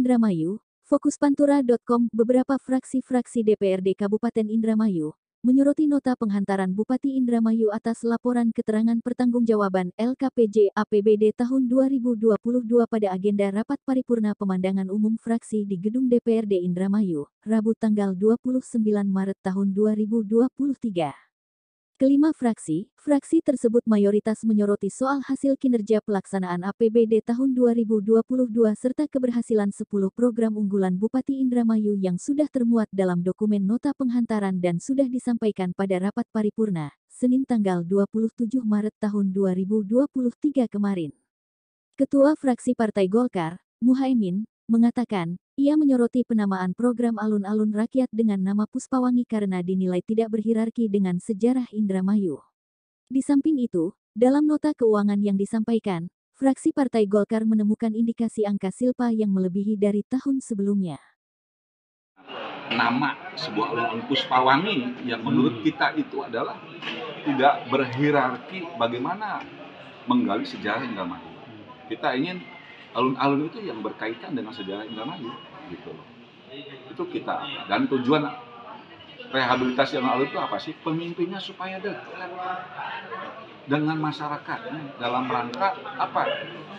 Indramayu, Fokuspantura.com. Beberapa fraksi-fraksi DPRD Kabupaten Indramayu menyoroti nota penghantaran Bupati Indramayu atas laporan keterangan pertanggungjawaban LKPJ APBD tahun 2022 pada agenda rapat paripurna pemandangan umum fraksi di Gedung DPRD Indramayu, Rabu tanggal 29 Maret tahun 2023. Kelima fraksi tersebut mayoritas menyoroti soal hasil kinerja pelaksanaan APBD tahun 2022 serta keberhasilan 10 program unggulan Bupati Indramayu yang sudah termuat dalam dokumen nota penghantaran dan sudah disampaikan pada rapat paripurna, Senin tanggal 27 Maret tahun 2023 kemarin. Ketua Fraksi Partai Golkar, Muhaimin, mengatakan, ia menyoroti penamaan program alun-alun rakyat dengan nama Puspawangi karena dinilai tidak berhierarki dengan sejarah Indramayu. Di samping itu, dalam nota keuangan yang disampaikan, fraksi Partai Golkar menemukan indikasi angka silpa yang melebihi dari tahun sebelumnya. Nama sebuah alun-alun Puspawangi yang menurut kita itu adalah tidak berhierarki bagaimana menggali sejarah Indramayu. Kita ingin alun-alun itu yang berkaitan dengan sejarah Indramayu, gitu. Itu kita. Dan tujuan rehabilitasi alun-alun itu apa sih? Pemimpinnya supaya dekat dengan masyarakat dalam rangka apa?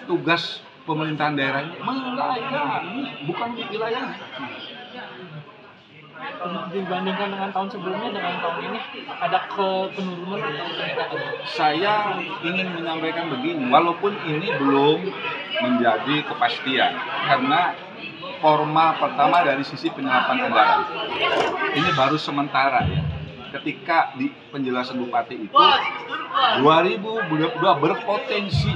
Tugas pemerintahan daerahnya melayani, bukan wilayah. Dibandingkan dengan tahun sebelumnya dengan tahun ini ada penurunan atau peningkatan? Saya ingin menyampaikan begini, walaupun ini belum menjadi kepastian karena formal pertama dari sisi penyerapan anggaran. Ini baru sementara ya. Ketika di penjelasan Bupati itu 2022 berpotensi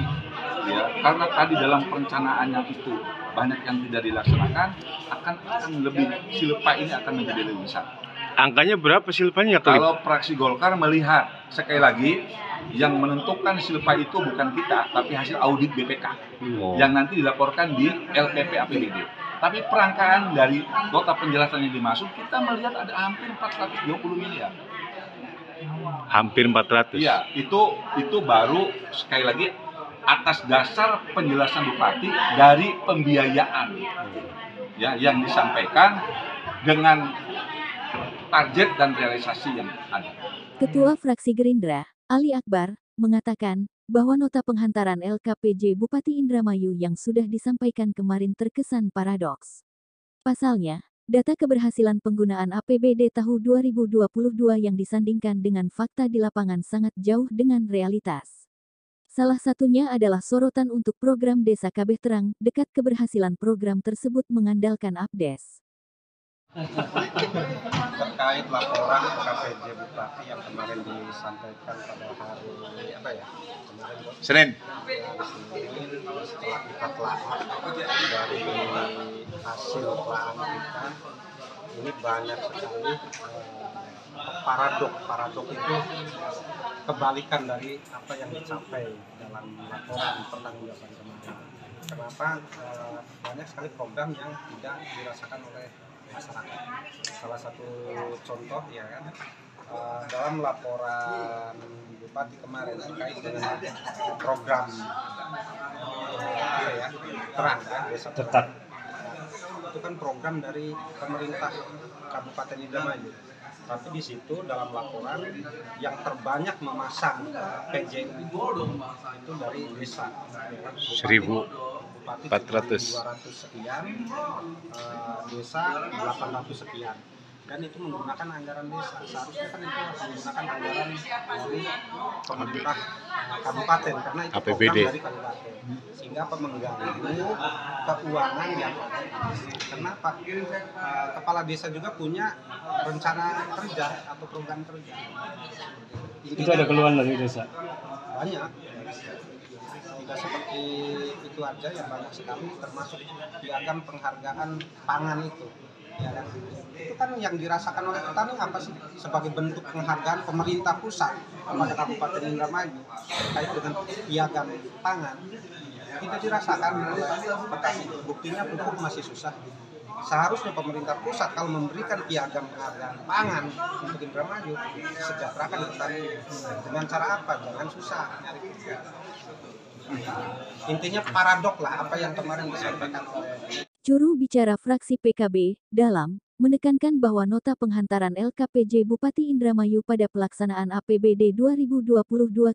ya, karena tadi dalam perencanaannya itu banyak yang tidak dilaksanakan, akan lebih silpa ini akan menjadi lebih besar. Angkanya berapa silpanya? Kalau fraksi Golkar melihat, sekali lagi, yang menentukan silpa itu bukan kita, tapi hasil audit BPK yang nanti dilaporkan di LPP APBD. Tapi perangkaan dari nota penjelasan yang dimaksud, kita melihat ada hampir 420 miliar. Hampir 400. Iya, itu baru sekali lagi atas dasar penjelasan Bupati dari pembiayaan ya yang disampaikan dengan target dan realisasi yang ada. Ketua Fraksi Gerindra, Ali Akbar, mengatakan bahwa nota penghantaran LKPJ Bupati Indramayu yang sudah disampaikan kemarin terkesan paradoks. Pasalnya, data keberhasilan penggunaan APBD tahun 2022 yang disandingkan dengan fakta di lapangan sangat jauh dengan realitas. Salah satunya adalah sorotan untuk program Desa Kabeh Terang, dekat keberhasilan program tersebut mengandalkan APDES. Terkait laporan KPJ Bupati yang kemarin disampaikan pada hari Senin. Setelah kita telah dari hasil pelajaran kita, ini banyak sekali paradok itu kebalikan dari apa yang dicapai dalam laporan pertanggungjawaban kemarin. Kenapa banyak sekali program yang tidak dirasakan oleh masyarakat. Salah satu contoh ya kan, dalam laporan Bupati kemarin terkait dengan program terang ya, desa terang. Itu kan program dari pemerintah Kabupaten Indramayu. Tapi di situ dalam laporan yang terbanyak memasang PJU itu dari desa. 1.400 sekian, desa 800 sekian. Dan itu menggunakan anggaran desa. Seharusnya kan itu menggunakan anggaran dari pemerintah kabupaten karena itu APBD. program dari kabupaten. Sehingga mengganggu keuangan yang ada. Kenapa? Kepala desa juga punya rencana kerja atau program kerja. Itu ada keluhan dari desa? Banyak. Tidak seperti itu aja yang banyak sekali, termasuk piagam penghargaan pangan itu. Ya kan? Itu kan yang dirasakan oleh petani apa sih? Sebagai bentuk penghargaan pemerintah pusat kepada Kabupaten Indramayu terkait dengan piagam pangan tidak dirasakan oleh petani. Buktinya pupuk masih susah. Seharusnya pemerintah pusat kalau memberikan piagam penghargaan pangan untuk Indramayu, sejahterakan petani. Dengan cara apa? Jangan susah. Intinya paradok lah apa yang kemarin disampaikan oleh Juru bicara fraksi PKB, Dalam, menekankan bahwa nota penghantaran LKPJ Bupati Indramayu pada pelaksanaan APBD 2022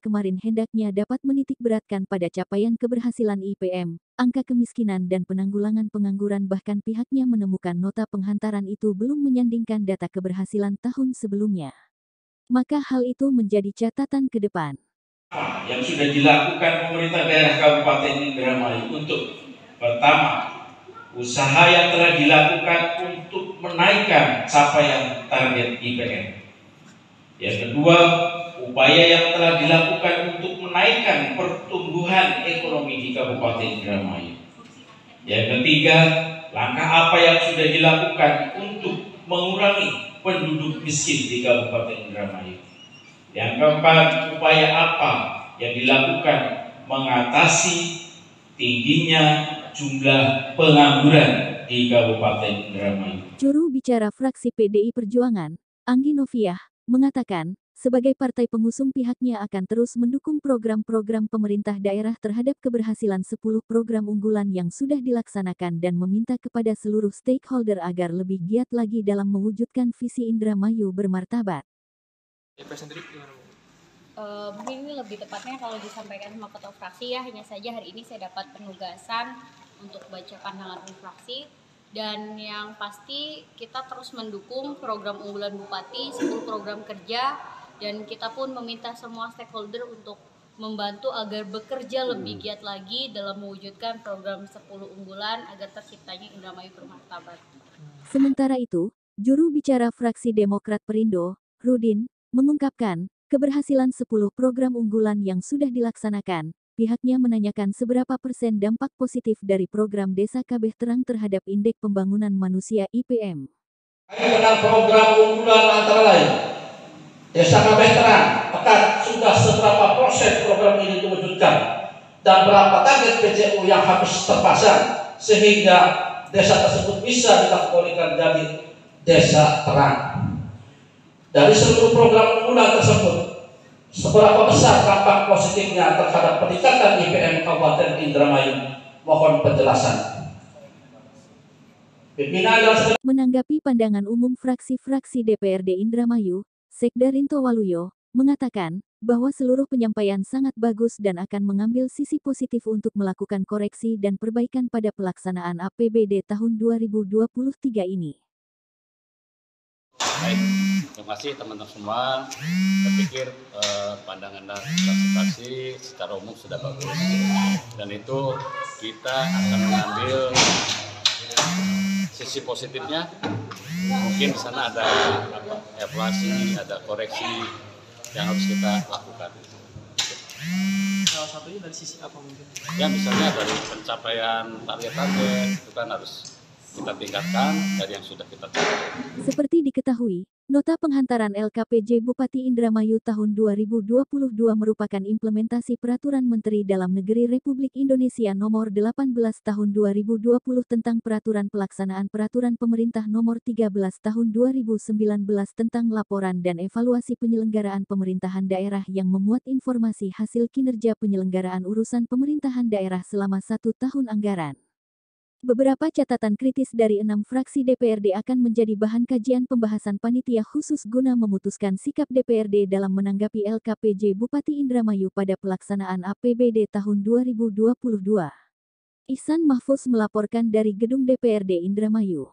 kemarin hendaknya dapat menitikberatkan pada capaian keberhasilan IPM, angka kemiskinan dan penanggulangan pengangguran, bahkan pihaknya menemukan nota penghantaran itu belum menyandingkan data keberhasilan tahun sebelumnya. Maka hal itu menjadi catatan ke depan. Yang sudah dilakukan pemerintah daerah Kabupaten Indramayu untuk pertama, usaha yang telah dilakukan untuk menaikkan capaian target IPM. Yang kedua, upaya yang telah dilakukan untuk menaikkan pertumbuhan ekonomi di Kabupaten Indramayu. Yang ketiga, langkah apa yang sudah dilakukan untuk mengurangi penduduk miskin di Kabupaten Indramayu. Yang keempat, upaya apa yang dilakukan mengatasi tingginya jumlah pengangguran di Kabupaten Indramayu. Juru bicara fraksi PDI Perjuangan, Anggi Noviah, mengatakan, sebagai partai pengusung pihaknya akan terus mendukung program-program pemerintah daerah terhadap keberhasilan 10 program unggulan yang sudah dilaksanakan dan meminta kepada seluruh stakeholder agar lebih giat lagi dalam mewujudkan visi Indramayu bermartabat. Mungkin ini lebih tepatnya kalau disampaikan sama ketua fraksi ya, hanya saja hari ini saya dapat penugasan untuk baca pandangan fraksi, dan yang pasti kita terus mendukung program unggulan Bupati, 10 program kerja, dan kita pun meminta semua stakeholder untuk membantu agar bekerja lebih giat lagi dalam mewujudkan program 10 unggulan agar terciptanya Indramayu bermartabat. Sementara itu, juru bicara fraksi Demokrat Perindo, Rudin, mengungkapkan, keberhasilan 10 program unggulan yang sudah dilaksanakan, pihaknya menanyakan seberapa persen dampak positif dari program Desa Kabeh Terang terhadap Indeks Pembangunan Manusia IPM. Dengan program unggulan antara lain, Desa Kabeh Terang, apakah sudah seberapa persen program ini diwujudkan dan berapa target PJU yang harus terpasang sehingga desa tersebut bisa dikategorikan jadi desa terang. Dari seluruh program unggulan tersebut, seberapa besar dampak positifnya terhadap peningkatan IPM Kabupaten Indramayu? Mohon penjelasan. Menanggapi pandangan umum fraksi-fraksi DPRD Indramayu, Sekda Rinto Waluyo, mengatakan, bahwa seluruh penyampaian sangat bagus dan akan mengambil sisi positif untuk melakukan koreksi dan perbaikan pada pelaksanaan APBD tahun 2023 ini. Baik, terima kasih teman-teman semua. Saya pikir pandangan dan fraksi secara umum sudah bagus, dan itu kita akan mengambil sisi positifnya. Mungkin di sana ada evaluasi, ada koreksi yang harus kita lakukan. Salah satunya dari sisi apa mungkin? Ya misalnya dari pencapaian target-target itu kan harus kita tingkatkan dari yang sudah kita capai. Seperti diketahui, nota penghantaran LKPJ Bupati Indramayu tahun 2022 merupakan implementasi Peraturan Menteri Dalam Negeri Republik Indonesia Nomor 18 Tahun 2020 tentang Peraturan Pelaksanaan Peraturan Pemerintah Nomor 13 Tahun 2019 tentang laporan dan evaluasi penyelenggaraan pemerintahan daerah yang memuat informasi hasil kinerja penyelenggaraan urusan pemerintahan daerah selama 1 tahun anggaran. Beberapa catatan kritis dari 6 fraksi DPRD akan menjadi bahan kajian pembahasan panitia khusus guna memutuskan sikap DPRD dalam menanggapi LKPJ Bupati Indramayu pada pelaksanaan APBD tahun 2022. Ihsan Mahfuz melaporkan dari Gedung DPRD Indramayu.